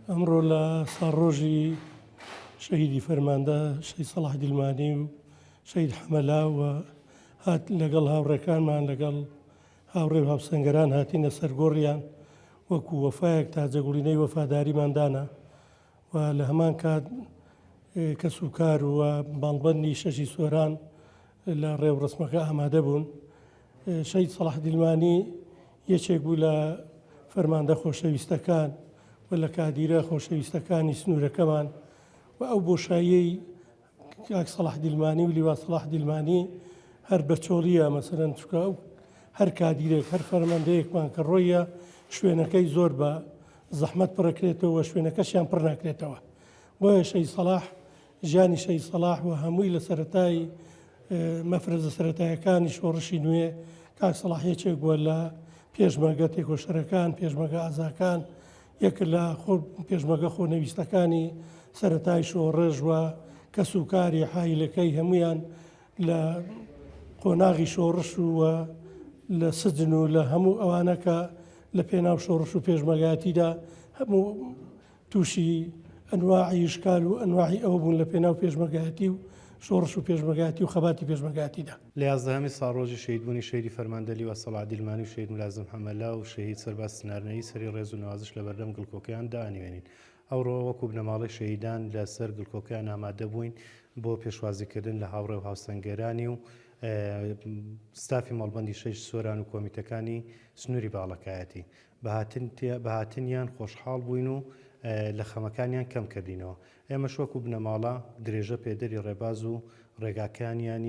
ئەمڕۆ لە ساڕۆژی شەهیدی فەرماندە شەید سەلاح دیلمانی و شەید حەمەلا و هات لەگەڵ هاوڕێکانمان لەگەڵ هاوڕێ و هاوسەنگەران هاتینە سەرگۆڕیان وەکو وەفایەک تاجەگوڵینەی وەفاداریماندانە و لە هەمان کات کەس و کار و باڵبەندی شەشی سوێران لە ڕێو ڕسمەکە ئامادە بوون. شەید سەلاح دیلمانی یەکێک بوو لە فەرماندە خۆشەویستەکان و لە کادیرە خۆشەویستەکانی سنوورەکەمان و ئەو بۆشاییەی کاک سەلاح دیلمانی و لیوا سەلاح دیلمانی هەر بەچۆڵیە مەسەرەن چکە هەر کادیرێک هەر فەرماندەیەکمان کە ڕۆیە شوێنەکەی زۆر بە زەحمەت پڕەکرێتەوە و شوێنەکەشیان پڕ ناکرێتەوە. بۆیە شەید سەلاح ژیانی شەید سەلاح و هەمووی لە سەرەتای مەفرەزە سەرەتایەکانی شۆڕشی نوێ کاک سەلاح یەکێک بووە لە پێشمەرگە تێکۆشەرەکان پێشمەرگە ئازاکان یەک لە پێشمەرگە خۆنەویستەکانی سەرەتای شۆڕژ و کەس و کاری حایلەکەی هەمویان لە قۆناغی شۆڕش و لە سجن و لە هەموو ئەوانەکە لە پێناو شۆڕش و پێشمەرگایەتیدا هەموو تووشی ئەنواعی شکال و ئەنواعی ئەوە بوون لە پێناو پێشمەرگایەتی و شۆڕش و پێشمەرگایەتی و خەباتی پێشمەرگایەتیدا. لە 11 ساڕۆژی شەهیدبوونی شەیدی فەرماندە لیوا سەلاح دیلمانی و شەید ملازم حەمەلا و شەهید سەرباز سنارنەیی سەری ڕێز و نوازش لە بەردەم گڵکۆکەیان دانیوێنین. ئەوڕۆ وەکو بنەماڵی شەهیدان لەسەر گڵکۆکەیان ئامادە بووین بۆ پێشوازیکردن لە هاوڕێ و هاوسەنگەرانی و ستافی مەڵبەندی شەش سوێران و کۆمیتەکانی سنووری باڵەکایەتی بەهاتنیان خۆشحاڵ بووین و لە خەمەکانیان کەم کردینەوە. ئێمەش وەکو بنەماڵە درێژە پێدەری ڕێباز و ڕێگاکانیانین